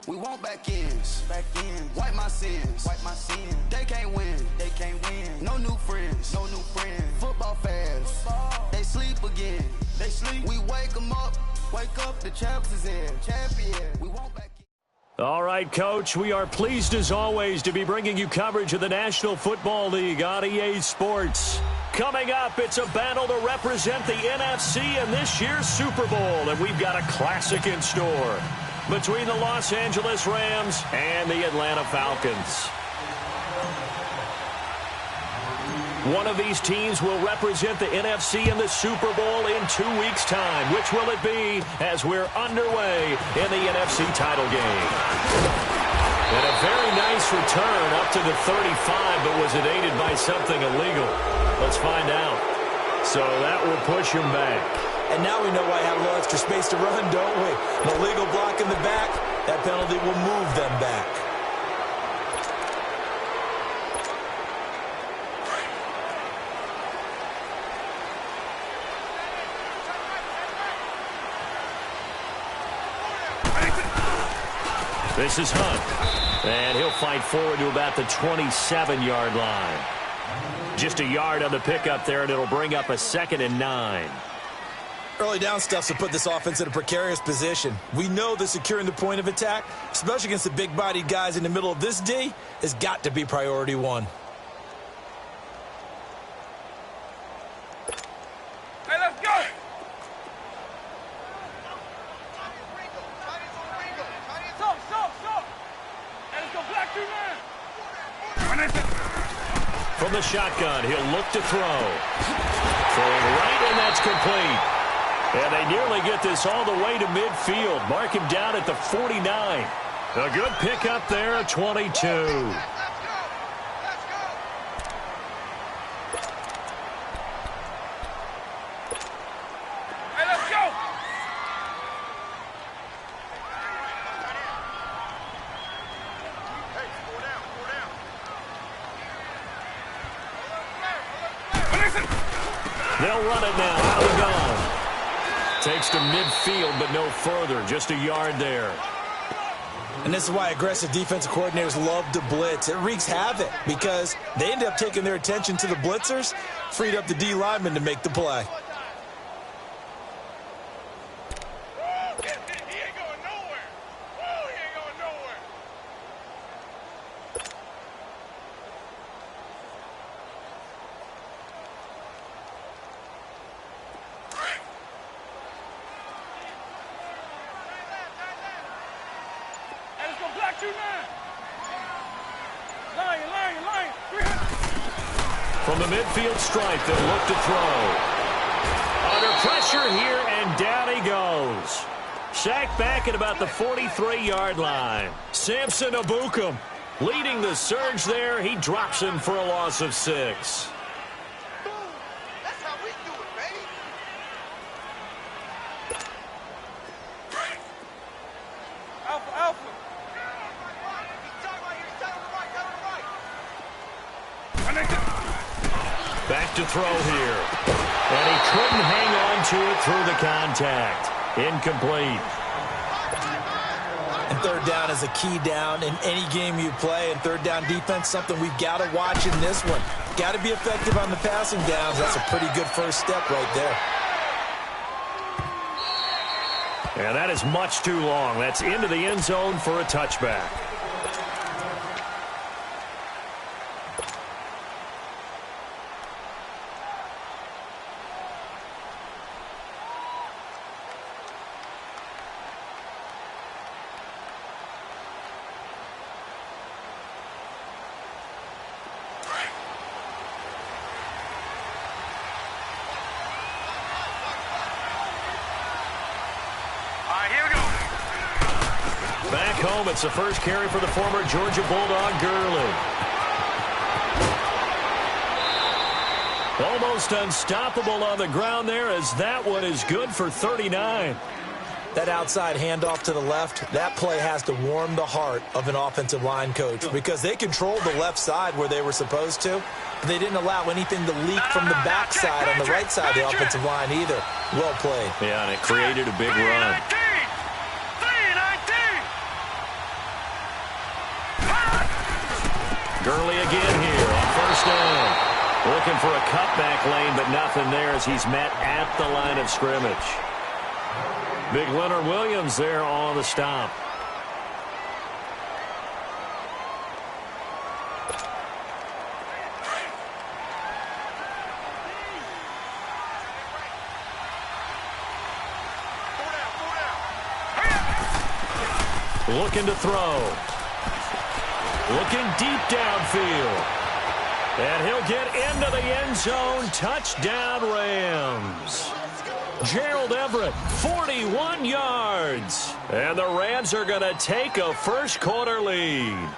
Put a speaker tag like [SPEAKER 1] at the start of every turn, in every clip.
[SPEAKER 1] We want back ends, wipe my sins, They can't win, no new friends, Football fast, they sleep again, We wake them up, the champs is in, We want back.
[SPEAKER 2] All right, Coach, we are pleased as always to be bringing you coverage of the National Football League on EA Sports. Coming up, it's a battle to represent the NFC in this year's Super Bowl, and we've got a classic in store between the Los Angeles Rams and the Atlanta Falcons. One of these teams will represent the NFC in the Super Bowl in 2 weeks' time. Which will it be as we're underway in the NFC title game? And a very nice return up to the 35, but was it aided by something illegal? Let's find out. So that will push him back.
[SPEAKER 3] And now we know why I have a little extra space to run, don't we? An illegal block in the back, that penalty will move them back.
[SPEAKER 2] This is Hunt, and he'll fight forward to about the 27-yard line. Just a yard on the pickup there, and it'll bring up a 2nd and 9.
[SPEAKER 3] Early down stuff to put this offense in a precarious position. We know that securing the point of attack, especially against the big-bodied guys in the middle of this D, has got to be priority one.
[SPEAKER 4] Hey, let's go! Hey, let's go black 2-9.
[SPEAKER 2] From the shotgun, he'll look to throw. Throwing right, and that's complete. And they nearly get this all the way to midfield. Mark him down at the 49. A good pickup there, 22. They'll run it now out of the gun. Takes to midfield, but no further. Just a yard there.
[SPEAKER 3] And this is why aggressive defensive coordinators love to blitz. It wreaks havoc because they end up taking their attention to the blitzers, freed up the D lineman to make the play.
[SPEAKER 2] From the midfield stripe, they'll look to throw. Under pressure here, and down he goes. Sacked back at about the 43-yard line. Samson Abukum leading the surge there. He drops him for a loss of 6.
[SPEAKER 4] That's how we do it, baby. Alpha.
[SPEAKER 2] Back to throw here. And he couldn't hang on to it through the contact. Incomplete.
[SPEAKER 3] And third down is a key down in any game you play. And third down defense, something we've got to watch in this one. Got to be effective on the passing downs. That's a pretty good first step right there.
[SPEAKER 2] And that is much too long. That's into the end zone for a touchback. Back home, it's the first carry for the former Georgia Bulldog, Gurley. Almost unstoppable on the ground there, as that one is good for 39.
[SPEAKER 3] That outside handoff to the left, that play has to warm the heart of an offensive line coach because they controlled the left side where they were supposed to. But they didn't allow anything to leak from the backside on the right side of the offensive line either. Well played.
[SPEAKER 2] Yeah, and it created a big run. Gurley again here on first down. Looking for a cutback lane, but nothing there as he's met at the line of scrimmage. Big Leonard Williams there on the stop. Looking to throw. Looking deep downfield. And he'll get into the end zone. Touchdown, Rams. Gerald Everett, 41 yards. And the Rams are going to take a first-quarter lead.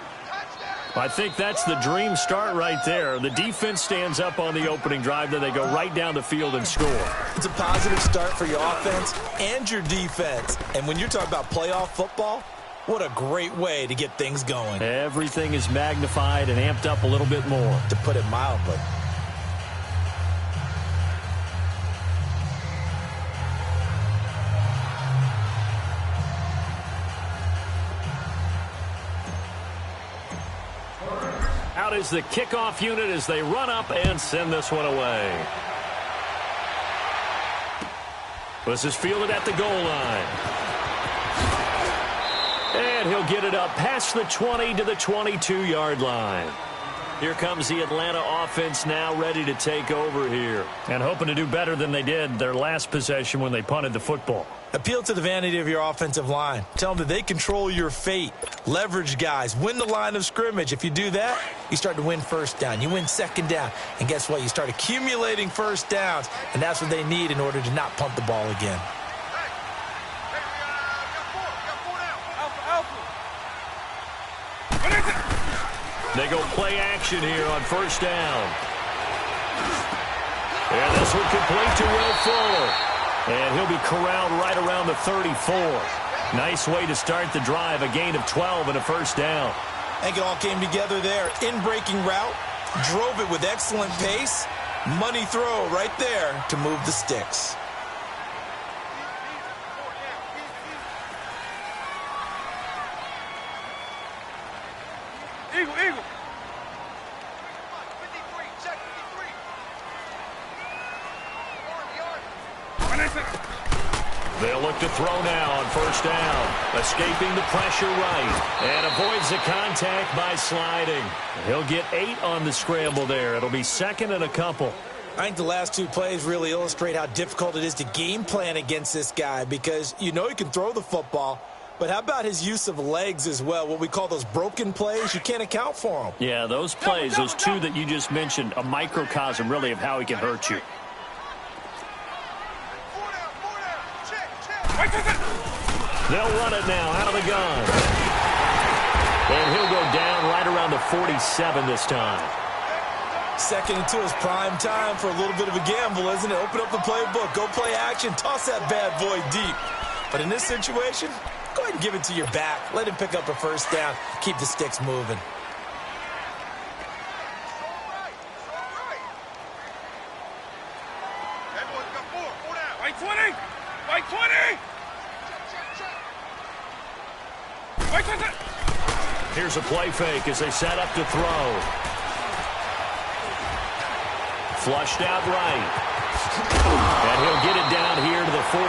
[SPEAKER 2] I think that's the dream start right there. The defense stands up on the opening drive, then they go right down the field and score.
[SPEAKER 3] It's a positive start for your offense and your defense. And when you're talking about playoff football, what a great way to get things going.
[SPEAKER 2] Everything is magnified and amped up a little bit more.
[SPEAKER 3] To put it mildly.
[SPEAKER 2] Out is the kickoff unit as they run up and send this one away. This is fielded at the goal line. And he'll get it up past the 20 to the 22-yard line. Here comes the Atlanta offense now ready to take over here. And hoping to do better than they did their last possession when they punted the football.
[SPEAKER 3] Appeal to the vanity of your offensive line. Tell them that they control your fate. Leverage guys. Win the line of scrimmage. If you do that, you start to win first down. You win second down. And guess what? You start accumulating first downs. And that's what they need in order to not punt the ball again.
[SPEAKER 2] They go play action here on first down. And this one complete to Will Fuller. And he'll be corralled right around the 34. Nice way to start the drive. A gain of 12 and a first down.
[SPEAKER 3] I think it all came together there. In-breaking route. Drove it with excellent pace. Money throw right there to move the sticks.
[SPEAKER 4] Eagle, eagle. 53, check 53.
[SPEAKER 2] They'll look to throw now on first down. Escaping the pressure right. And avoids the contact by sliding. He'll get 8 on the scramble there. It'll be second and a couple.
[SPEAKER 3] I think the last two plays really illustrate how difficult it is to game plan against this guy because you know he can throw the football. But how about his use of legs as well? What we call those broken plays, you can't account for them.
[SPEAKER 2] Yeah, those plays, those two that you just mentioned, a microcosm really of how he can hurt you. They'll run it now out of the gun. And he'll go down right around the 47 this time.
[SPEAKER 3] Second into his prime time for a little bit of a gamble, isn't it? Open up the playbook, go play action, toss that bad boy deep. But in this situation, go ahead and give it to your back. Let him pick up a first down. Keep the sticks moving.
[SPEAKER 4] White 20! White 20! White 20!
[SPEAKER 2] Here's a play fake as they set up to throw. Flushed out right. And he'll get it down here to the 43.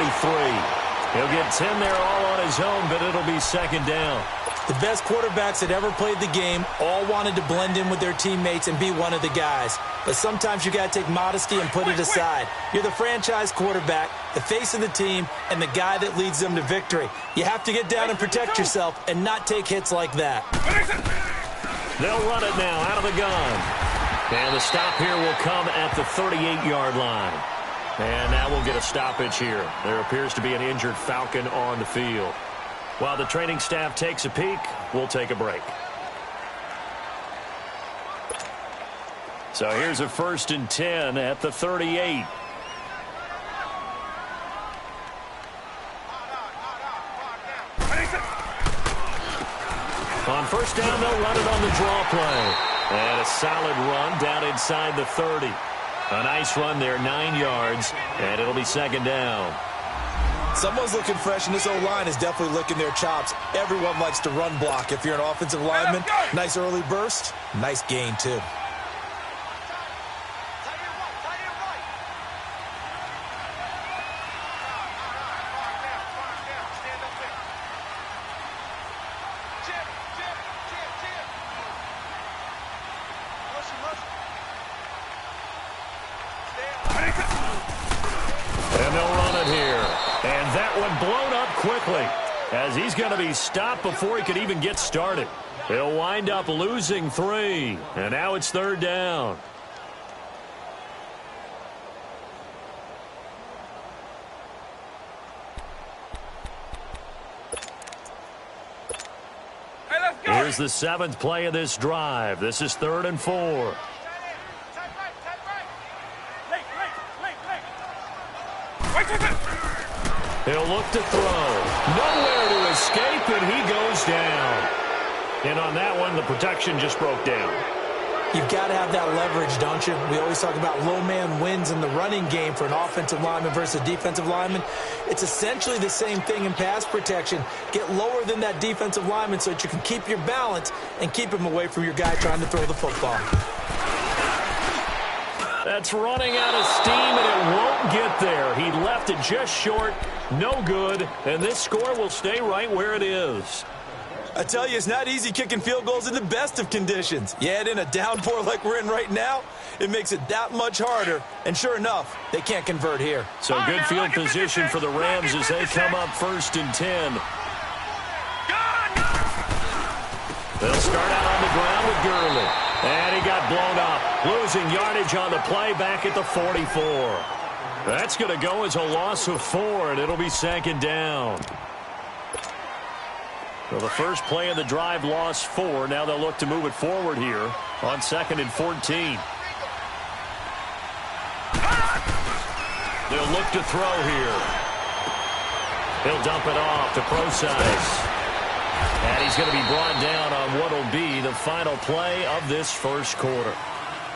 [SPEAKER 2] He'll get 10 there all on his own, but it'll be second down.
[SPEAKER 3] The best quarterbacks that ever played the game all wanted to blend in with their teammates and be one of the guys. But sometimes you got to take modesty and put it aside. You're the franchise quarterback, the face of the team, and the guy that leads them to victory. You have to get down and protect yourself and not take hits like that.
[SPEAKER 2] They'll run it now out of the gun. And the stop here will come at the 38-yard line. And now we'll get a stoppage here. There appears to be an injured Falcon on the field. While the training staff takes a peek, we'll take a break. So here's a 1st and 10 at the 38. On first down, they'll run it on the draw play. And a solid run down inside the 30. A nice run there, 9 yards, and it'll be second down.
[SPEAKER 3] Someone's looking fresh, and this O-line is definitely licking their chops. Everyone likes to run block. If you're an offensive lineman, nice early burst, nice gain, too.
[SPEAKER 2] And they'll run it here. And that one blown up quickly as he's going to be stopped before he could even get started. He'll wind up losing 3. And now it's third down.
[SPEAKER 4] Hey, let's go.
[SPEAKER 2] Here's the 7th play of this drive. This is 3rd and 4. He'll look to throw. Nowhere to escape, and he goes down. And on that one, the protection just broke down.
[SPEAKER 3] You've got to have that leverage, don't you? We always talk about low man wins in the running game for an offensive lineman versus a defensive lineman. It's essentially the same thing in pass protection. Get lower than that defensive lineman so that you can keep your balance and keep him away from your guy trying to throw the football.
[SPEAKER 2] That's running out of steam, and it won't get there. He left it just short. No good. And this score will stay right where it is.
[SPEAKER 3] I tell you, it's not easy kicking field goals in the best of conditions. You add in a downpour like we're in right now, it makes it that much harder. And sure enough, they can't convert here.
[SPEAKER 2] So good field position for the Rams as they come up 1st and 10. They'll start out on the ground with Gurley. And he got blown up, losing yardage on the play back at the 44. That's going to go as a loss of 4, and it'll be second down. So the first play of the drive lost 4. Now they'll look to move it forward here on 2nd and 14. They'll look to throw here. He'll dump it off to Procise. And he's going to be brought down on what will be the final play of this first quarter.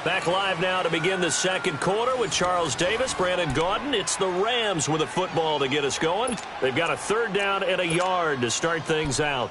[SPEAKER 2] Back live now to begin the second quarter with Charles Davis, Brandon Gaudin. It's the Rams with a football to get us going. They've got a 3rd down and a yard to start things out.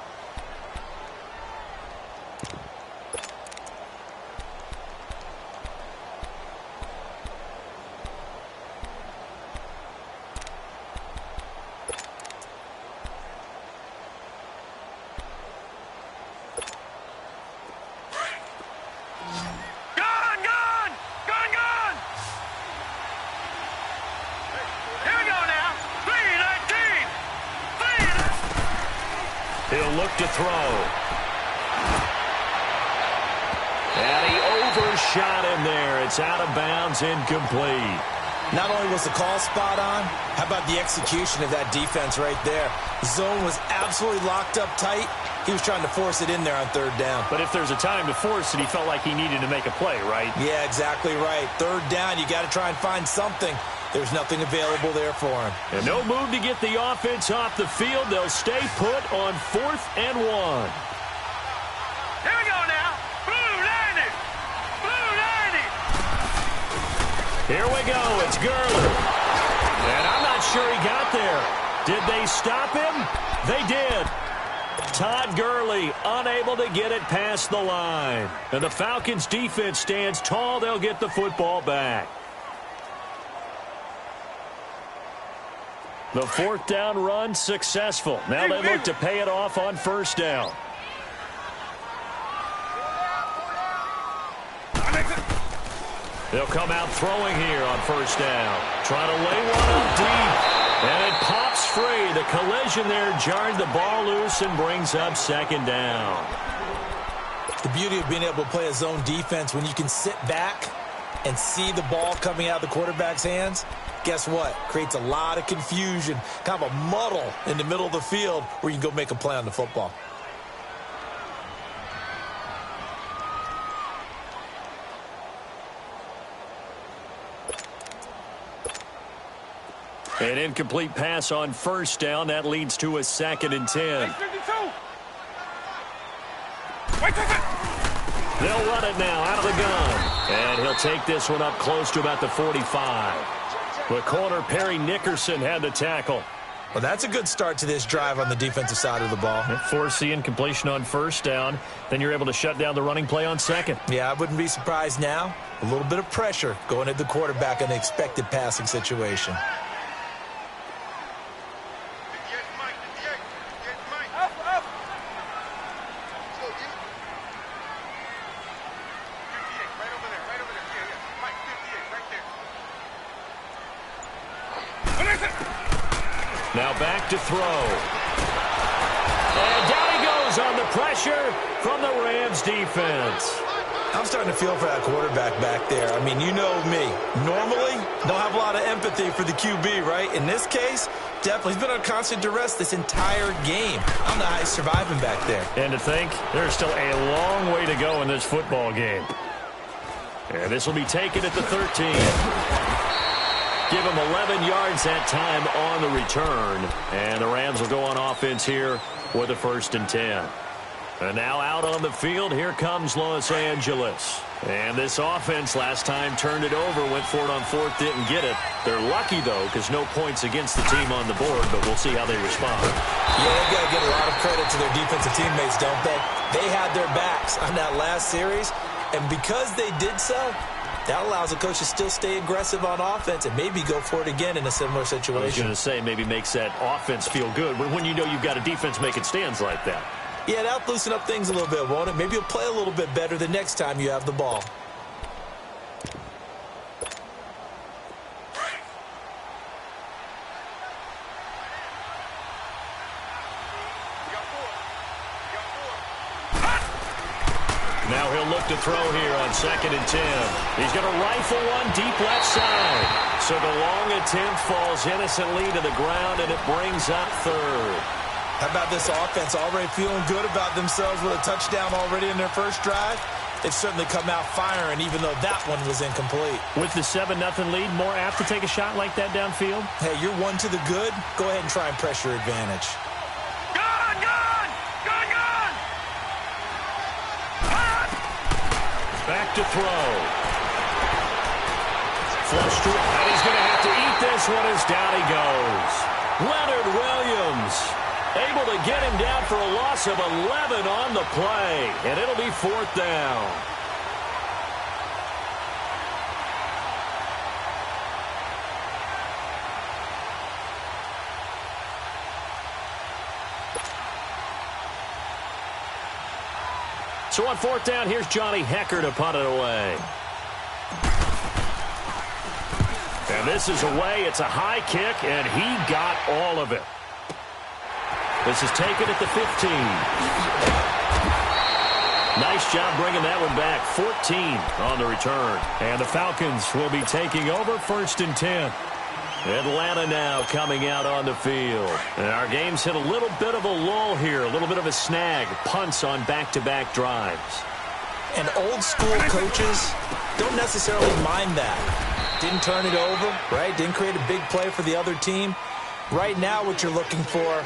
[SPEAKER 2] He'll look to throw. And he overshot him there. It's out of bounds, incomplete.
[SPEAKER 3] Not only was the call spot on, how about the execution of that defense right there? The zone was absolutely locked up tight. He was trying to force it in there on 3rd down.
[SPEAKER 2] But if there's a time to force it, he felt like he needed to make a play, right?
[SPEAKER 3] Yeah, exactly right. 3rd down, you got to try and find something. There's nothing available there for him.
[SPEAKER 2] And no move to get the offense off the field. They'll stay put on 4th and 1.
[SPEAKER 4] Here we go now. Blue 90. Blue 90.
[SPEAKER 2] Here we go. It's Gurley. And I'm not sure he got there. Did they stop him? They did. Todd Gurley unable to get it past the line. And the Falcons defense stands tall. They'll get the football back. The 4th down run successful. Now they look to pay it off on 1st down. They'll come out throwing here on 1st down. Trying to lay one up deep. And it pops free. The collision there jarred the ball loose and brings up 2nd down.
[SPEAKER 3] The beauty of being able to play a zone defense when you can sit back and see the ball coming out of the quarterback's hands, guess what? Creates a lot of confusion, kind of a muddle in the middle of the field where you can go make a play on the football.
[SPEAKER 2] An incomplete pass on first down. That leads to a 2nd and 10. They'll run it now out of the gun. And he'll take this one up close to about the 45. The corner, Perry Nickerson, had the tackle.
[SPEAKER 3] Well, that's a good start to this drive on the defensive side of the ball.
[SPEAKER 2] Force the incompletion on first down. Then you're able to shut down the running play on second.
[SPEAKER 3] Yeah, I wouldn't be surprised now. A little bit of pressure going at the quarterback in an expected passing situation.
[SPEAKER 2] Now back to throw. And down he goes on the pressure from the Rams defense.
[SPEAKER 3] I'm starting to feel for that quarterback back there. I mean, you know me. Normally, don't have a lot of empathy for the QB, right? In this case, definitely. He's been under constant duress this entire game. I don't know how he's surviving back there.
[SPEAKER 2] And to think, there's still a long way to go in this football game. And this will be taken at the 13. Give him 11 yards that time on the return. And the Rams will go on offense here with a 1st and 10. And now out on the field, here comes Los Angeles. And this offense last time turned it over, went for it on 4th, didn't get it. They're lucky, though, because no points against the team on the board, but we'll see how they respond.
[SPEAKER 3] Yeah, they've got to give a lot of credit to their defensive teammates, don't they? They had their backs on that last series, and because they did so, that allows the coach to still stay aggressive on offense and maybe go for it again in a similar situation.
[SPEAKER 2] I was going to say, maybe makes that offense feel good when you know you've got a defense making stands like that.
[SPEAKER 3] Yeah, that'll loosen up things a little bit, won't it? Maybe you'll play a little bit better the next time you have the ball.
[SPEAKER 2] Now he'll look to throw here on 2nd and 10. He's going to rifle one deep left side. So the long attempt falls innocently to the ground, and it brings up 3rd.
[SPEAKER 3] How about this offense already feeling good about themselves with a touchdown already in their first drive? They've certainly come out firing, even though that one was incomplete.
[SPEAKER 2] With the 7-0 lead, more apt to take a shot like that downfield?
[SPEAKER 3] Hey, you're one to the good. Go ahead and try and pressure advantage.
[SPEAKER 2] Back to throw. Flush to it, and he's going to have to eat this one as down he goes. Leonard Williams able to get him down for a loss of 11 on the play, and it'll be 4th down. So on 4th down, here's Johnny Hecker to punt it away. And this is away. It's a high kick, and he got all of it. This is taken at the 15. Nice job bringing that one back. 14 on the return. And the Falcons will be taking over 1st and 10. Atlanta now coming out on the field. And our game's hit a little bit of a lull here, a little bit of a snag. Punts on back-to-back drives.
[SPEAKER 3] And old-school coaches don't necessarily mind that. Didn't turn it over, right? Didn't create a big play for the other team. Right now what you're looking for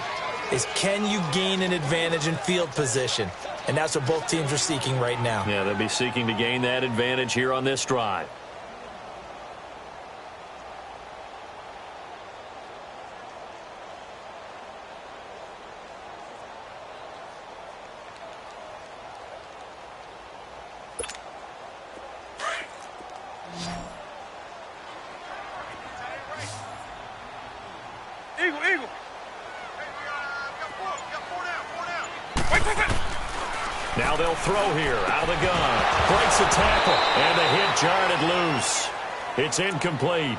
[SPEAKER 3] is can you gain an advantage in field position? And that's what both teams are seeking right now.
[SPEAKER 2] Yeah, they'll be seeking to gain that advantage here on this drive. Now they'll throw here out of the gun. Breaks the tackle, and the hit jarred it loose. It's incomplete.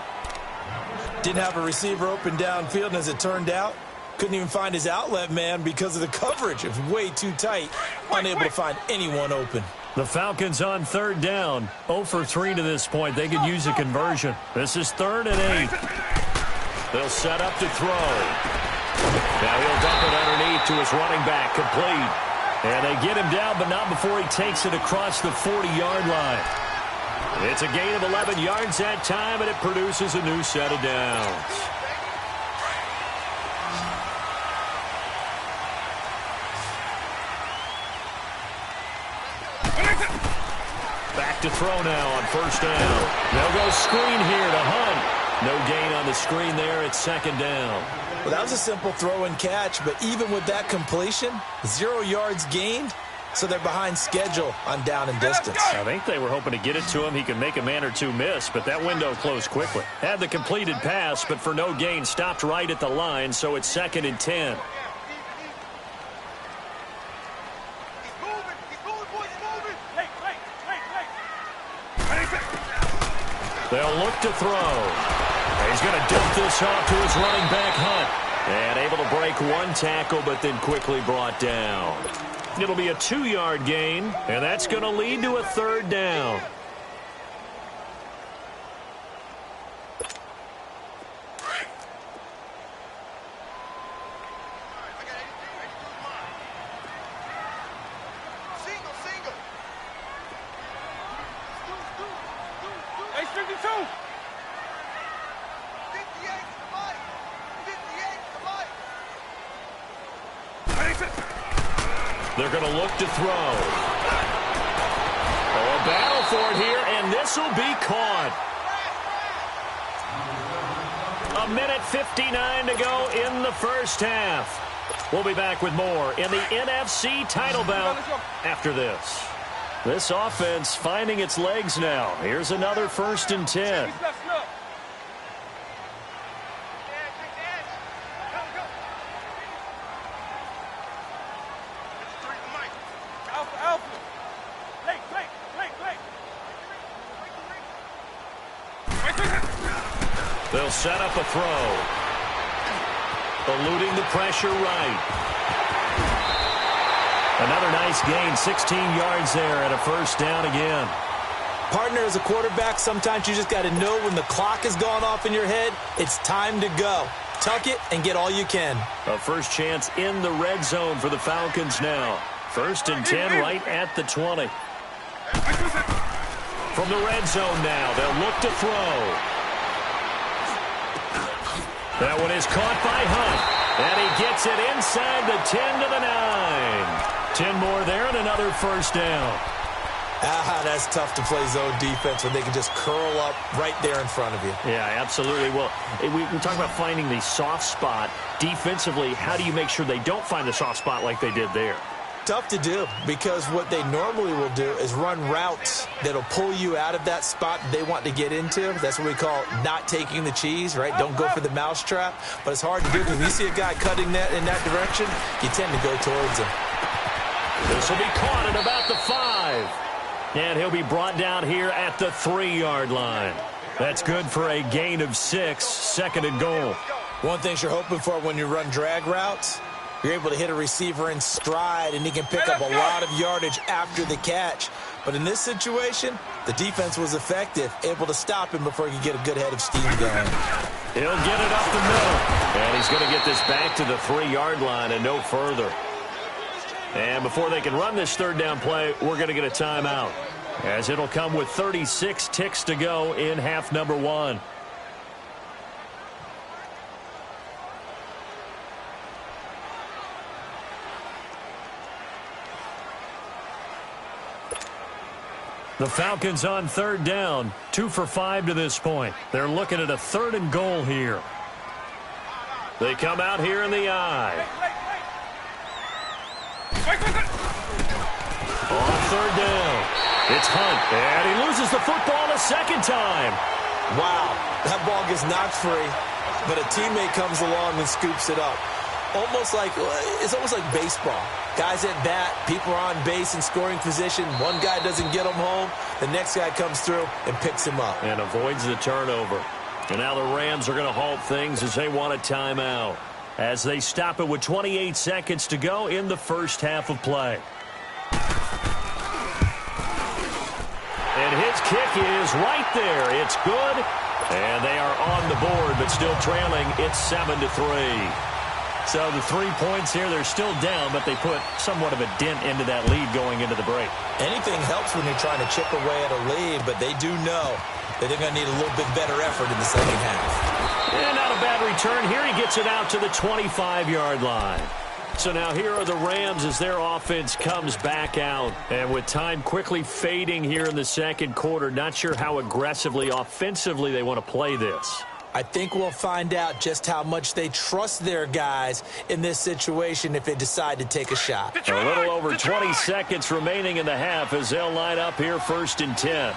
[SPEAKER 3] Didn't have a receiver open downfield, and as it turned out, couldn't even find his outlet man because of the coverage. It was way too tight. Unable to find anyone open.
[SPEAKER 2] The Falcons on 3rd down. 0 for 3 to this point. They could use a conversion. This is 3rd and 8. They'll set up to throw. Now he'll dump it underneath to his running back. Complete. And they get him down, but not before he takes it across the 40-yard line. It's a gain of 11 yards that time, and it produces a new set of downs. Back to throw now on first down. They'll go screen here to Hunt. No gain on the screen there. It's second down.
[SPEAKER 3] Well, that was a simple throw and catch, but even with that completion, 0 yards gained, so they're behind schedule on down and distance.
[SPEAKER 2] I think they were hoping to get it to him. He could make a man or two miss, but that window closed quickly. Had the completed pass, but for no gain, stopped right at the line, so it's 2nd and 10. They'll look to throw. He's going to dump this off to his running back, Hunt. And able to break one tackle, but then quickly brought down. It'll be a 2-yard gain, and that's going to lead to a 3rd down. They're going to look to throw. Oh, a battle for it here, and this will be caught. 1:59 to go in the first half. We'll be back with more in the NFC title bout after this. This offense finding its legs now. Here's another 1st and 10. They'll set up a throw. Eluding the pressure right. Another nice gain, 16 yards there and a 1st down again.
[SPEAKER 3] Partner, as a quarterback, sometimes you just got to know when the clock has gone off in your head, it's time to go. Tuck it and get all you can.
[SPEAKER 2] A first chance in the red zone for the Falcons now. 1st and 10 right at the 20. From the red zone now, they'll look to throw. That one is caught by Hunt. And he gets it inside the 10 to the 9. 10 more there and another 1st down.
[SPEAKER 3] That's tough to play zone defense when they can just curl up right there in front of you.
[SPEAKER 2] Yeah, absolutely. Well, we talk about finding the soft spot. Defensively, how do you make sure they don't find the soft spot like they did there?
[SPEAKER 3] Tough to do, because what they normally will do is run routes that'll pull you out of that spot they want to get into. That's what we call not taking the cheese, right? Don't go for the mousetrap. But it's hard to do because when you see a guy cutting that in that direction, you tend to go towards him.
[SPEAKER 2] This will be caught at about the 5. And he'll be brought down here at the 3-yard line. That's good for a gain of 6, 2nd and goal.
[SPEAKER 3] One thing you're hoping for when you run drag routes, you're able to hit a receiver in stride, and he can pick up a lot of yardage after the catch. But in this situation, the defense was effective, able to stop him before he could get a good head of steam going.
[SPEAKER 2] He'll get it up the middle. And he's going to get this back to the 3-yard line and no further. And before they can run this 3rd down play, we're going to get a timeout, as it'll come with 36 ticks to go in half number 1. The Falcons on 3rd down, 2 for 5 to this point. They're looking at a 3rd and goal here. They come out here in the eye. On 3rd down, it's Hunt, and he loses the football a 2nd time.
[SPEAKER 3] Wow, that ball gets knocked free, but a teammate comes along and scoops it up. It's almost like baseball. Guys at bat, people are on base in scoring position. One guy doesn't get him home. The next guy comes through and picks him up.
[SPEAKER 2] And avoids the turnover. And now the Rams are going to halt things as they want a timeout, as they stop it with 28 seconds to go in the first half of play. And his kick is right there. It's good. And they are on the board, but still trailing. It's 7-3. So the 3 points here, they're still down, but they put somewhat of a dent into that lead going into the break.
[SPEAKER 3] Anything helps when you're trying to chip away at a lead, but they do know that they're going to need a little bit better effort in the second half.
[SPEAKER 2] And not a bad return here. He gets it out to the 25-yard line. So now here are the Rams as their offense comes back out. And with time quickly fading here in the second quarter, not sure how aggressively, offensively they want to play this.
[SPEAKER 3] I think we'll find out just how much they trust their guys in this situation if they decide to take a shot.
[SPEAKER 2] A little over 20 seconds remaining in the half as they'll line up here 1st and 10.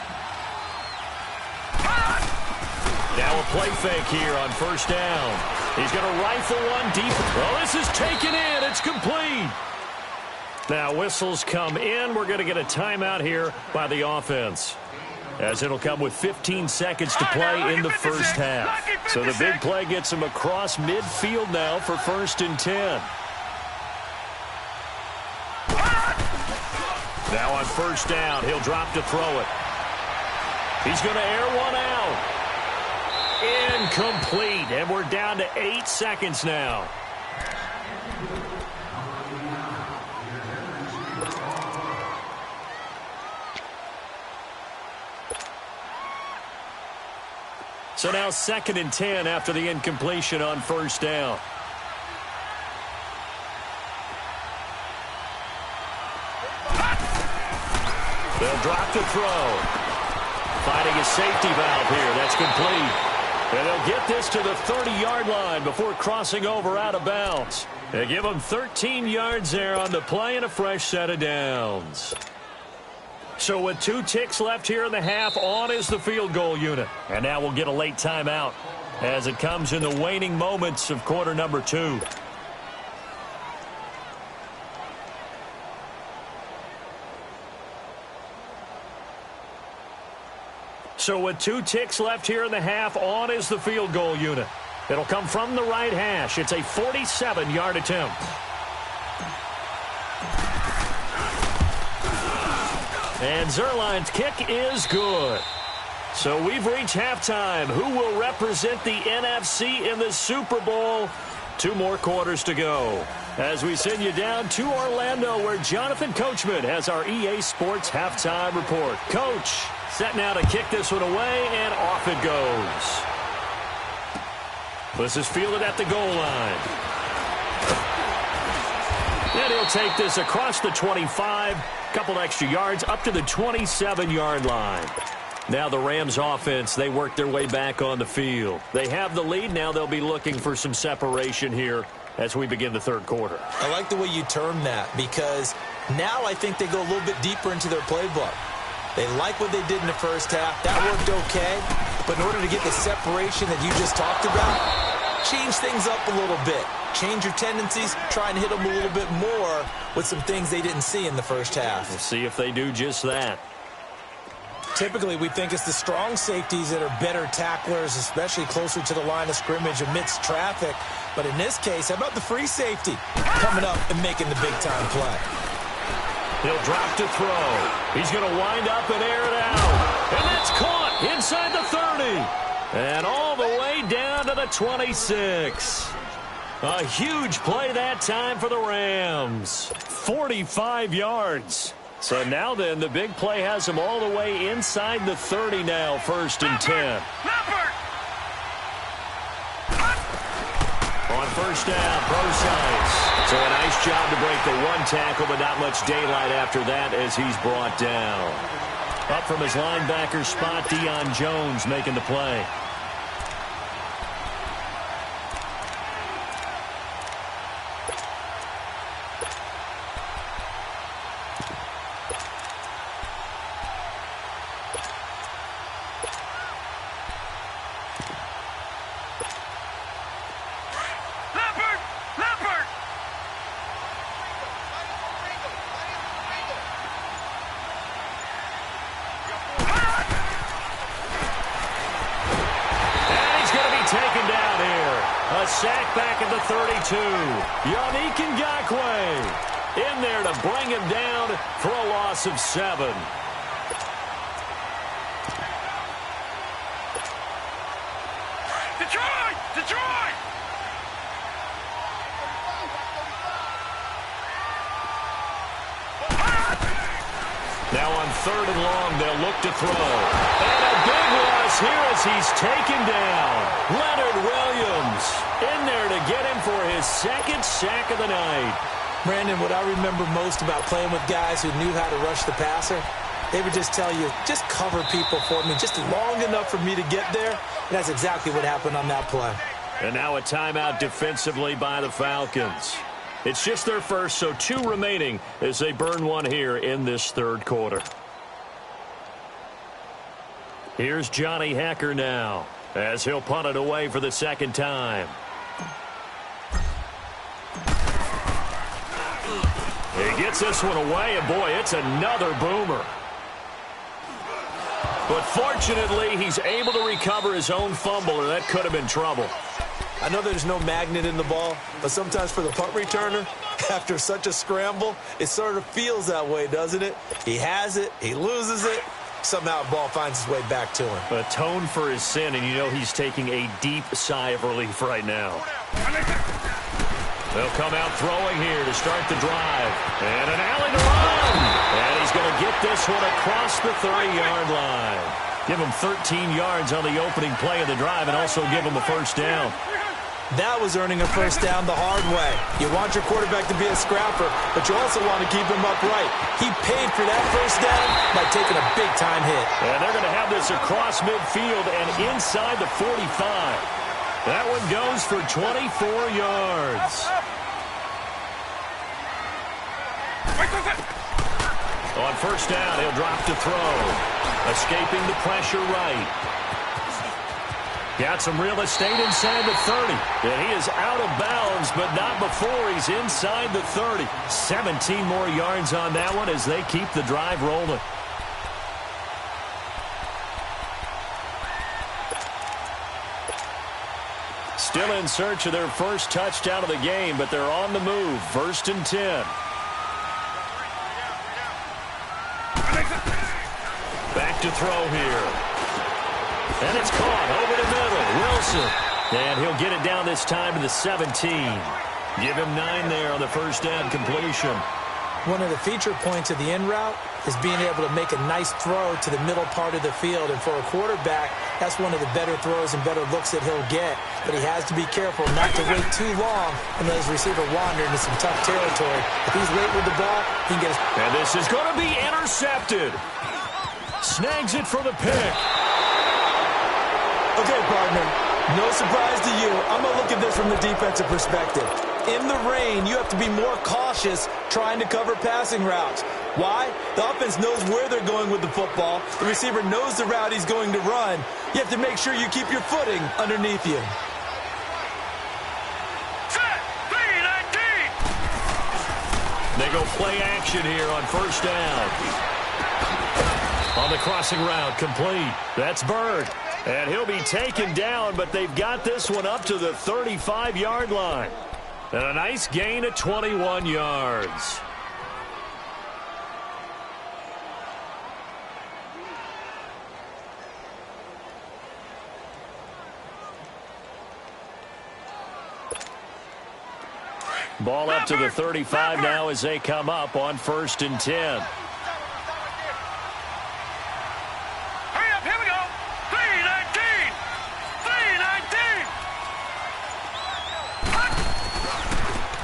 [SPEAKER 2] Now a play fake here on 1st down. He's going to rifle one deep. Well, this is taken in. It's complete. Now whistles come in. We're going to get a timeout here by the offense, as it'll come with 15 seconds to play in the first half. So the big play gets him across midfield now for 1st and 10. Now on 1st down, he'll drop to throw it. He's going to air one out. Incomplete, and we're down to 8 seconds now. So now 2nd and 10 after the incompletion on 1st down. They'll drop to throw. Finding a safety valve here. That's complete. And they'll get this to the 30-yard line before crossing over out of bounds. They give them 13 yards there on the play and a fresh set of downs. So with 2 ticks left here in the half, on is the field goal unit. And now we'll get a late timeout as it comes in the waning moments of quarter number 2. So with 2 ticks left here in the half, on is the field goal unit. It'll come from the right hash. It's a 47-yard attempt. And Zuerlein's kick is good. So we've reached halftime. Who will represent the NFC in the Super Bowl? 2 more quarters to go, as we send you down to Orlando, where Jonathan Coachman has our EA Sports halftime report. Coach, set now to kick this one away, and off it goes. This is fielded at the goal line. And he'll take this across the 25, couple extra yards, up to the 27-yard line. Now the Rams offense, they work their way back on the field. They have the lead. Now they'll be looking for some separation here as we begin the third quarter.
[SPEAKER 3] I like the way you term that, because now I think they go a little bit deeper into their playbook. They like what they did in the first half. That worked okay. But in order to get the separation that you just talked about, change things up a little bit. Change your tendencies. Try and hit them a little bit more with some things they didn't see in the first half.
[SPEAKER 2] We'll see if they do just that.
[SPEAKER 3] Typically, we think it's the strong safeties that are better tacklers, especially closer to the line of scrimmage amidst traffic. But in this case, how about the free safety coming up and making the big-time play?
[SPEAKER 2] He'll drop to throw. He's going to wind up and air it out. And that's caught inside the 30. And all the way down to the 26. A huge play that time for the Rams. 45 yards. So now then, the big play has them all the way inside the 30 now, 1st and 10. On 1st down, Procise. So a nice job to break the 1 tackle, but not much daylight after that as he's brought down. Up from his linebacker spot, Deion Jones making the play. Sack back at the 32. Yannick Ngakoue in there to bring him down for a loss of 7.
[SPEAKER 4] Detroit! Detroit!
[SPEAKER 2] Now on 3rd and long, they'll look to throw. And a big one. this here as he's taken down. Leonard Williams in there to get him for his second sack of the night.
[SPEAKER 3] Brandon, what I remember most about playing with guys who knew how to rush the passer, they would just tell you, just cover people for me, just long enough for me to get there. And that's exactly what happened on that play.
[SPEAKER 2] And now a timeout defensively by the Falcons. It's just their first, so 2 remaining as they burn one here in this third quarter. Here's Johnny Hacker now as he'll punt it away for the second time. He gets this one away, and boy, it's another boomer. But fortunately, he's able to recover his own fumble, or that could have been trouble.
[SPEAKER 3] I know there's no magnet in the ball, but sometimes for the punt returner, after such a scramble, it sort of feels that way, doesn't it? He has it, he loses it, somehow the ball finds its way back to him.
[SPEAKER 2] Atone for his sin, and you know he's taking a deep sigh of relief right now. They'll come out throwing here to start the drive. And an alley to run. And he's going to get this one across the 30-yard line. Give him 13 yards on the opening play of the drive and also give him a first down.
[SPEAKER 3] That was earning a first down the hard way. You want your quarterback to be a scrapper, but you also want to keep him upright. He paid for that first down by taking a big-time hit.
[SPEAKER 2] And they're going to have this across midfield and inside the 45. That one goes for 24 yards. On first down, he'll drop to throw. Escaping the pressure right. Got some real estate inside the 30. And he is out of bounds, but not before he's inside the 30. 17 more yards on that one as they keep the drive rolling. Still in search of their first touchdown of the game, but they're on the move. 1st and 10. Back to throw here. And it's caught over the middle. Wilson. And he'll get it down this time to the 17. Give him 9 there on the first down completion.
[SPEAKER 3] One of the feature points of the in route is being able to make a nice throw to the middle part of the field. And for a quarterback, that's one of the better throws and better looks that he'll get. But he has to be careful not to wait too long and let his receiver wander into some tough territory. If he's late with the ball, he can get his...
[SPEAKER 2] And this is going to be intercepted. Snags it for the pick.
[SPEAKER 3] Okay, partner, no surprise to you. I'm going to look at this from the defensive perspective. In the rain, you have to be more cautious trying to cover passing routes. Why? The offense knows where they're going with the football. The receiver knows the route he's going to run. You have to make sure you keep your footing underneath you.
[SPEAKER 2] They go play action here on first down. On the crossing route, complete. That's Bird. And he'll be taken down, but they've got this one up to the 35-yard line. And a nice gain of 21 yards. Ball up to the 35 now as they come up on 1st and 10.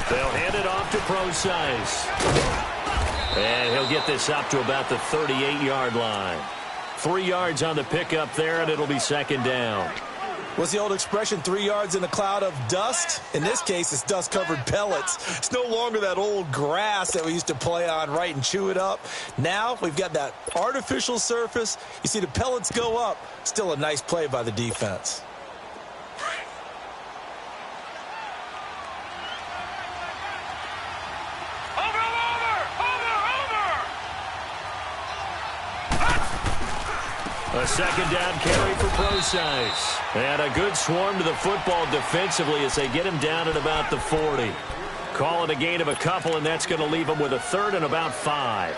[SPEAKER 2] They'll hand it off to Procise. And he'll get this up to about the 38-yard line. 3 yards on the pickup there, and it'll be 2nd down.
[SPEAKER 3] What's the old expression, 3 yards in a cloud of dust? In this case, it's dust-covered pellets. It's no longer that old grass that we used to play on, right, and chew it up. Now we've got that artificial surface. You see the pellets go up. Still a nice play by the defense.
[SPEAKER 2] A 2nd down carry for Procise. And a good swarm to the football defensively as they get him down at about the 40. Call it a gain of a couple, and that's going to leave him with a 3rd and about 5.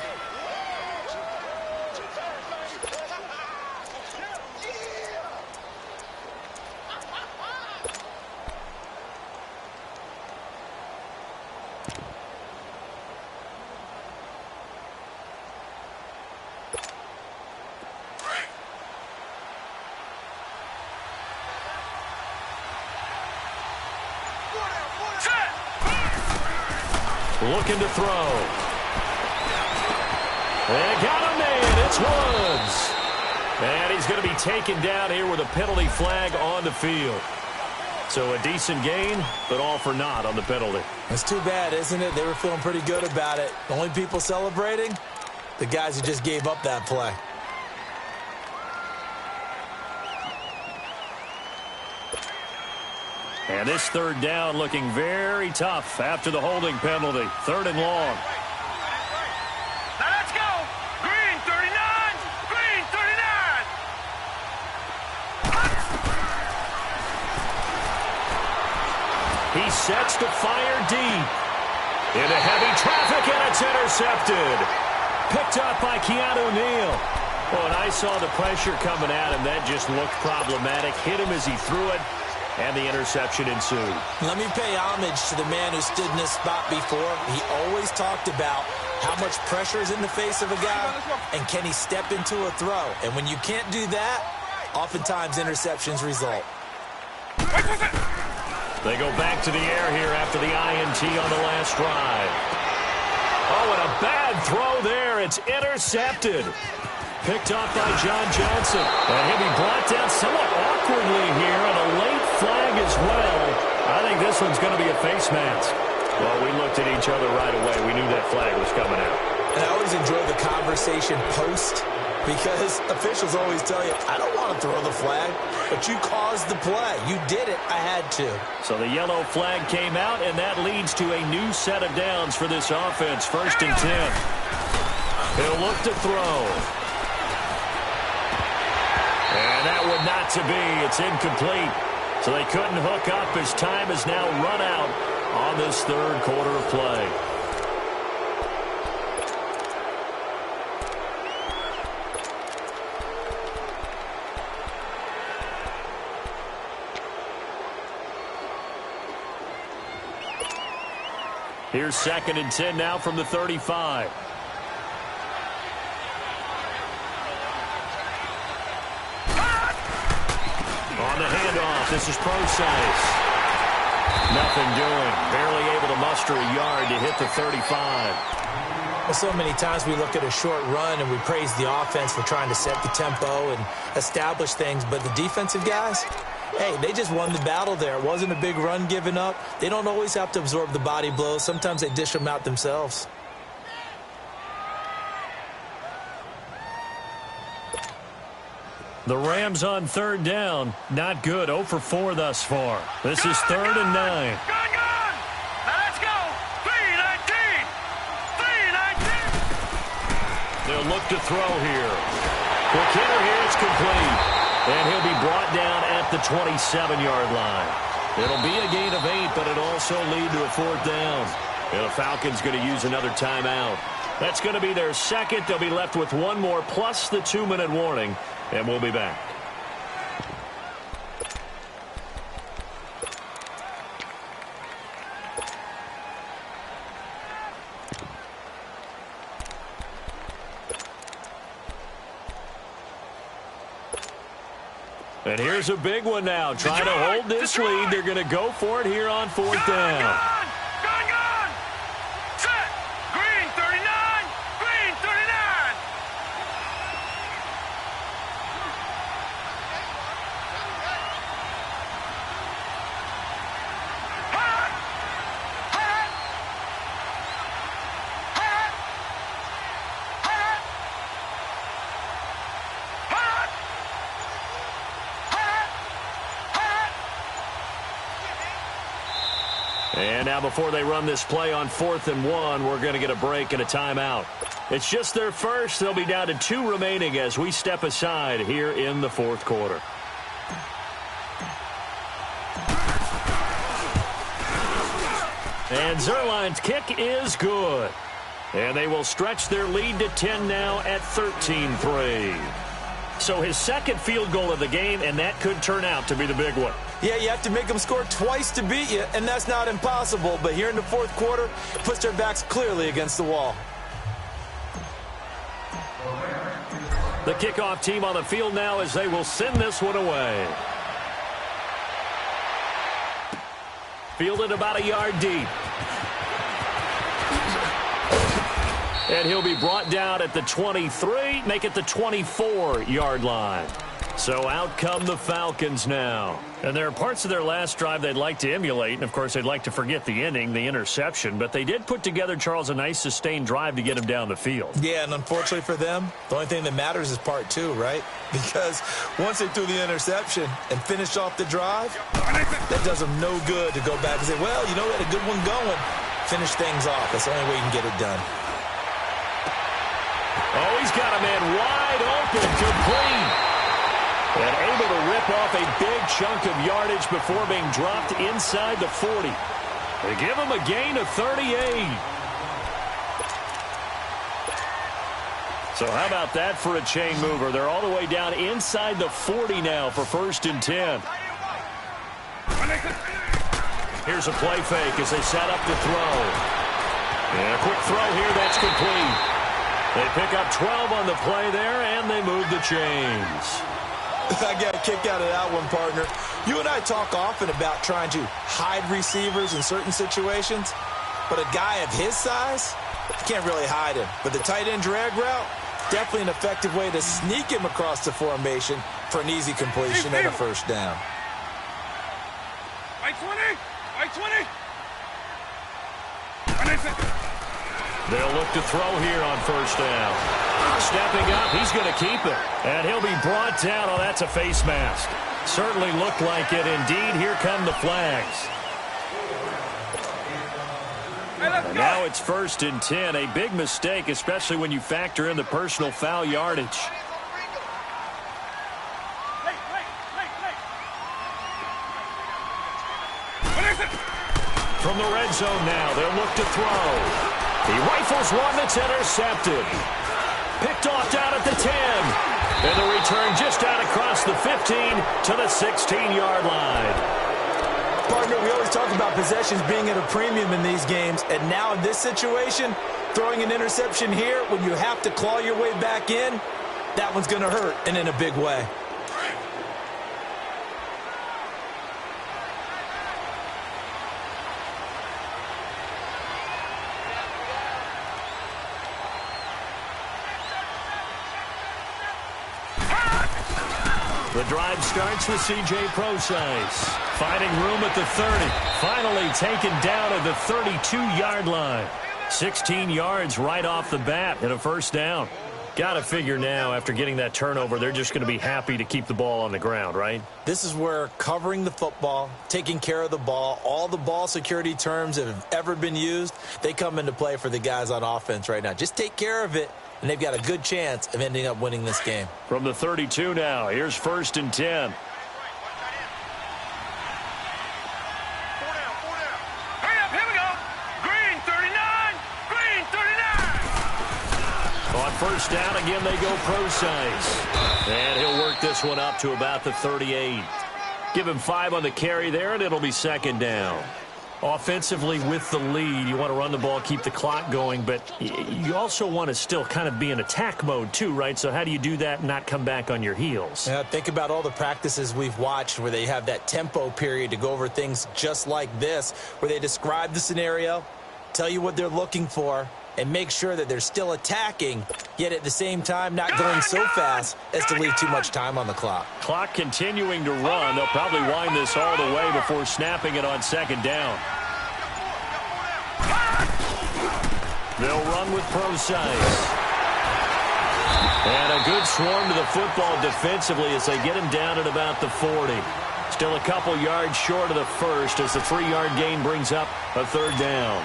[SPEAKER 2] looking to throw. They got him in. It's Woods. And he's going to be taken down here with a penalty flag on the field. So a decent gain, but all for naught on the penalty.
[SPEAKER 3] It's too bad, isn't it? They were feeling pretty good about it. The only people celebrating, the guys who just gave up that play.
[SPEAKER 2] And this third down looking very tough after the holding penalty. 3rd and long.
[SPEAKER 4] Now let's go. Green 39. Green 39.
[SPEAKER 2] He sets to fire deep. Into heavy traffic, and it's intercepted. Picked up by Keanu Neal. Oh, and I saw the pressure coming at him. That just looked problematic. Hit him as he threw it, and the interception ensued.
[SPEAKER 3] Let me pay homage to the man who stood in this spot before. He always talked about how much pressure is in the face of a guy, and can he step into a throw. And when you can't do that, oftentimes interceptions result.
[SPEAKER 2] They go back to the air here after the INT on the last drive. Oh, and a bad throw there. It's intercepted. Picked off by John Johnson. And he'll be brought down somewhat awkwardly here, and a late flag as well. I think this one's going to be a face mask. Well, we looked at each other right away. We knew that flag was coming out.
[SPEAKER 3] And I always enjoy the conversation post, because officials always tell you, I don't want to throw the flag, but you caused the play. You did it. I had to.
[SPEAKER 2] So the yellow flag came out, and that leads to a new set of downs for this offense. 1st and 10. He'll look to throw. And that would not to be. It's incomplete. So they couldn't hook up as time has now run out on this 3rd quarter of play. Here's 2nd and 10 now from the 35. On the handoff, this is Procise. Nothing doing. Barely able to muster a yard to hit the 35.
[SPEAKER 3] Well, so many times we look at a short run and we praise the offense for trying to set the tempo and establish things, but the defensive guys, hey, they just won the battle there. It wasn't a big run given up. They don't always have to absorb the body blows. Sometimes they dish them out themselves.
[SPEAKER 2] The Rams on 3rd down. Not good. 0 for 4 thus far. This is 3rd and 9.
[SPEAKER 4] Good. Now let's go. 3-19. 3-19.
[SPEAKER 2] They'll look to throw here. Quick hitter here. It's complete. And he'll be brought down at the 27-yard line. It'll be a gain of 8, but it'll also lead to a 4th down. And the Falcons going to use another timeout. That's going to be their 2nd. They'll be left with 1 more plus the 2-minute warning. And we'll be back. And here's a big one now. Trying to hold this lead. They're going to go for it here on 4th down.
[SPEAKER 4] Gone. Set. Green 39. Green 39.
[SPEAKER 2] And now before they run this play on 4th and 1, we're going to get a break and a timeout. It's just their first. They'll be down to 2 remaining as we step aside here in the 4th quarter. And Zerline's kick is good. And they will stretch their lead to 10 now at 13-3. So his 2nd field goal of the game, and that could turn out to be the big one.
[SPEAKER 3] Yeah, you have to make them score twice to beat you, and that's not impossible. But here in the 4th quarter, puts their backs clearly against the wall.
[SPEAKER 2] The kickoff team on the field now as they will send this one away. Fielded about a yard deep. And he'll be brought down at the 23, make it the 24-yard line. So out come the Falcons now. And there are parts of their last drive they'd like to emulate. And, of course, they'd like to forget the ending, the interception. But they did put together, Charles, a nice sustained drive to get him down the field.
[SPEAKER 3] Yeah, and unfortunately for them, the only thing that matters is part two, right? Because once they threw the interception and finished off the drive, that does them no good to go back and say, well, you know, we had a good one going. Finish things off. That's the only way you can get it done.
[SPEAKER 2] Oh, he's got a man wide open, complete. And able to rip off a big chunk of yardage before being dropped inside the 40. They give him a gain of 38. So how about that for a chain mover? They're all the way down inside the 40 now for 1st and 10. Here's a play fake as they set up to throw. And a quick throw here, that's complete. They pick up 12 on the play there, and they move the chains.
[SPEAKER 3] I got a kick out of that one, partner. You and I talk often about trying to hide receivers in certain situations, but a guy of his size, you can't really hide him. But the tight end drag route, definitely an effective way to sneak him across the formation for an easy completion and a first down.
[SPEAKER 4] Right 20, right 20.
[SPEAKER 2] They'll look to throw here on first down. Stepping up, he's going to keep it. And he'll be brought down. Oh, that's a face mask. Certainly looked like it. Indeed, here come the flags. And now it's 1st and 10. A big mistake, especially when you factor in the personal foul yardage. From the red zone now, they'll look to throw. He rifles one that's intercepted. Picked off down at the 10. And the return just out across the 15 to the 16-yard line.
[SPEAKER 3] Partner, we always talk about possessions being at a premium in these games. And now in this situation, throwing an interception here when you have to claw your way back in, that one's going to hurt, and in a big way.
[SPEAKER 2] The drive starts with C.J. Procise, finding room at the 30. Finally taken down at the 32-yard line. 16 yards right off the bat and a first down. Got to figure now, after getting that turnover, they're just going to be happy to keep the ball on the ground, right?
[SPEAKER 3] This is where covering the football, taking care of the ball, all the ball security terms that have ever been used, they come into play for the guys on offense right now. Just take care of it, and they've got a good chance of ending up winning this game.
[SPEAKER 2] From the 32 now, here's 1st and 10.
[SPEAKER 4] Hurry up, here we go. Green 39, green 39.
[SPEAKER 2] On first down, again, they go Procise. And he'll work this one up to about the 38. Give him 5 on the carry there, and it'll be 2nd down. Offensively with the lead, you want to run the ball, keep the clock going, but you also want to still kind of be in attack mode too, right? So how do you do that and not come back on your heels?
[SPEAKER 3] Yeah, think about all the practices we've watched where they have that tempo period to go over things just like this, where they describe the scenario, tell you what they're looking for, and make sure that they're still attacking, yet at the same time not going so fast as to leave too much time on the clock.
[SPEAKER 2] Clock continuing to run. They'll probably wind this all the way before snapping it on 2nd down. They'll run with Procise. And a good swarm to the football defensively as they get him down at about the 40. Still a couple yards short of the first as the 3-yard gain brings up a 3rd down.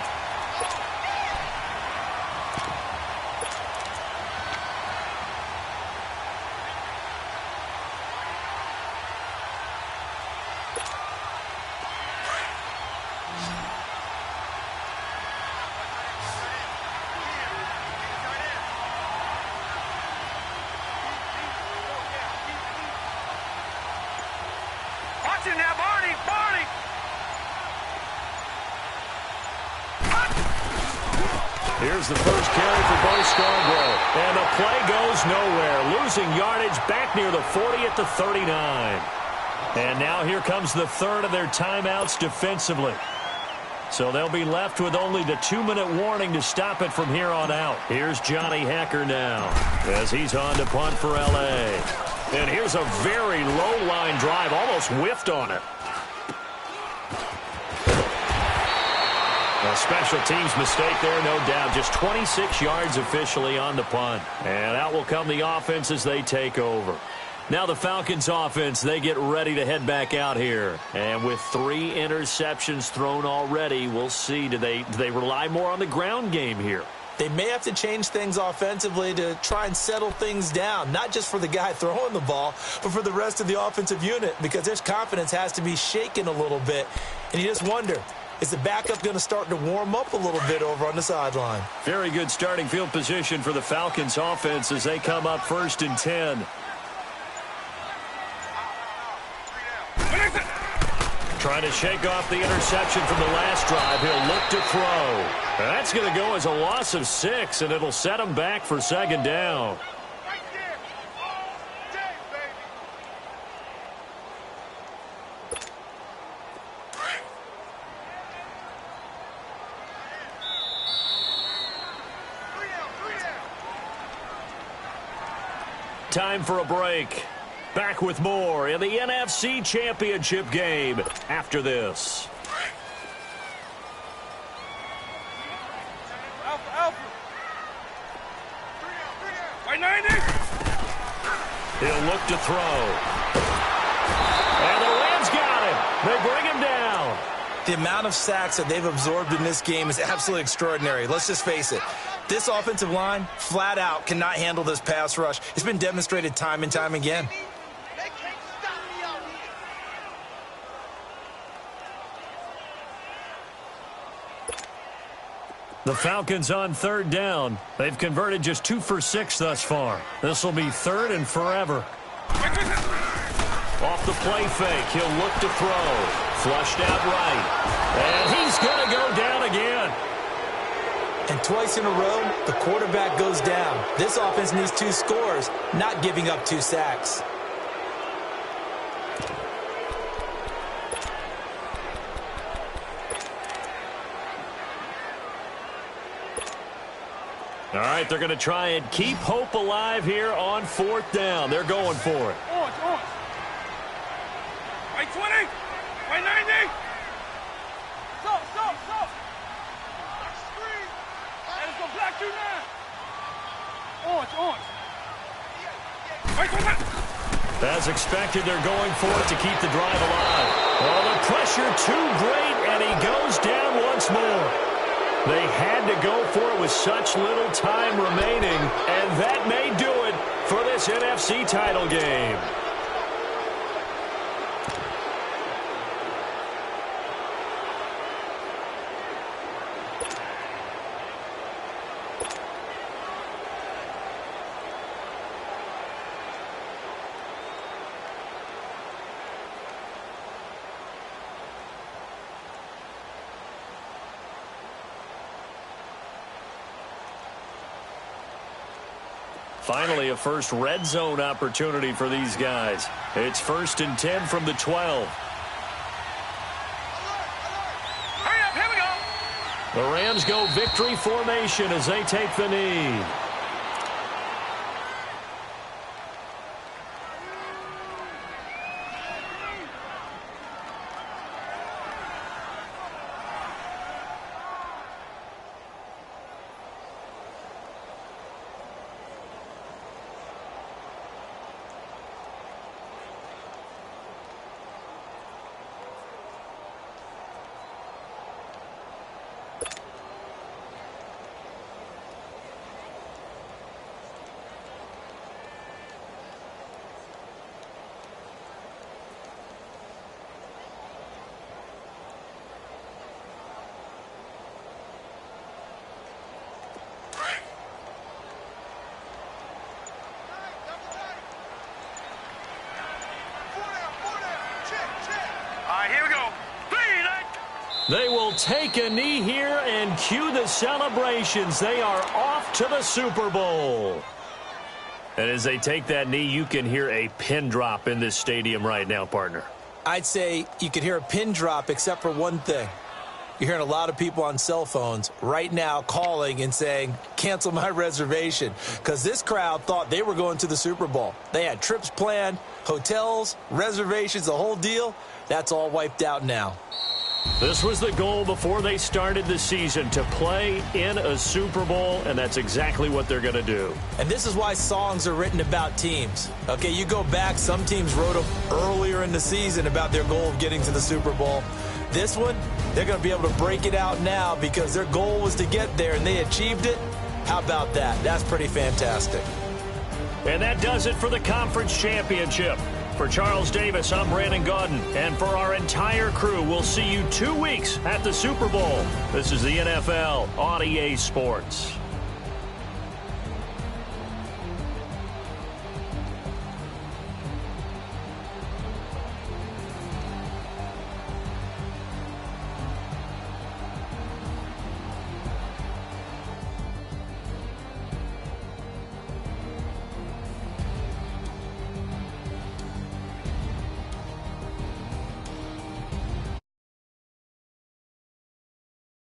[SPEAKER 4] Now, Barney, Barney.
[SPEAKER 2] Here's the first carry for Bo Scarborough. And the play goes nowhere. Losing yardage back near the 40 at the 39. And now here comes the 3rd of their timeouts defensively. So they'll be left with only the 2-minute warning to stop it from here on out. Here's Johnny Hacker now as he's on to punt for L.A. And here's a very low-line drive, almost whiffed on it. A special teams mistake there, no doubt. Just 26 yards officially on the punt. And out will come the offense as they take over. Now the Falcons offense, they get ready to head back out here. And with 3 interceptions thrown already, we'll see. Do they rely more on the ground game here?
[SPEAKER 3] They may have to change things offensively to try and settle things down, not just for the guy throwing the ball, but for the rest of the offensive unit, because their confidence has to be shaken a little bit. And you just wonder, is the backup going to start to warm up a little bit over on the sideline?
[SPEAKER 2] Very good starting field position for the Falcons offense as they come up 1st and 10. Trying to shake off the interception from the last drive. He'll look to throw. That's going to go as a loss of 6, and it'll set him back for 2nd down. Time for a break. Back with more in the NFC Championship game after this.
[SPEAKER 4] Right 90.
[SPEAKER 2] He'll look to throw. And the Rams got him. They bring him down.
[SPEAKER 3] The amount of sacks that they've absorbed in this game is absolutely extraordinary. Let's just face it. This offensive line, flat out, cannot handle this pass rush. It's been demonstrated time and time again.
[SPEAKER 2] The Falcons on 3rd down. They've converted just 2 for 6 thus far. This will be 3rd and forever. Off the play fake, he'll look to throw. Flushed out right. And he's going to go down again.
[SPEAKER 3] And twice in a row, the quarterback goes down. This offense needs 2 scores, not giving up 2 sacks.
[SPEAKER 2] All right, they're going to try and keep hope alive here on 4th down. They're going for it.
[SPEAKER 4] Orange. Right 20. Right 90. Stop. And it's going to block you now. Orange. Right 20.
[SPEAKER 2] As expected, they're going for it to keep the drive alive. Oh, the pressure too great, and he goes down once more. They had to go for it with such little time remaining, and that may do it for this NFC title game. Finally, a first red zone opportunity for these guys. It's 1st and 10 from the 12.
[SPEAKER 4] Hurry up, here we go.
[SPEAKER 2] The Rams go victory formation as they take the knee.
[SPEAKER 4] Here we go.
[SPEAKER 2] They will take a knee here and cue the celebrations. They are off to the Super Bowl. And as they take that knee, you can hear a pin drop in this stadium right now, partner.
[SPEAKER 3] I'd say you could hear a pin drop except for one thing. You're hearing a lot of people on cell phones right now calling and saying, cancel my reservation, because this crowd thought they were going to the Super Bowl. They had trips planned, hotels, reservations, the whole deal. That's all wiped out now.
[SPEAKER 2] This was the goal before they started the season, to play in a Super Bowl, and that's exactly what they're going to do.
[SPEAKER 3] And this is why songs are written about teams. Okay, you go back, some teams wrote them earlier in the season about their goal of getting to the Super Bowl. This one, they're going to be able to break it out now because their goal was to get there, and they achieved it. How about that? That's pretty fantastic.
[SPEAKER 2] And that does it for the conference championship. For Charles Davis, I'm Brandon Gaudin. And for our entire crew, we'll see you 2 weeks at the Super Bowl. This is the NFL on EA Sports.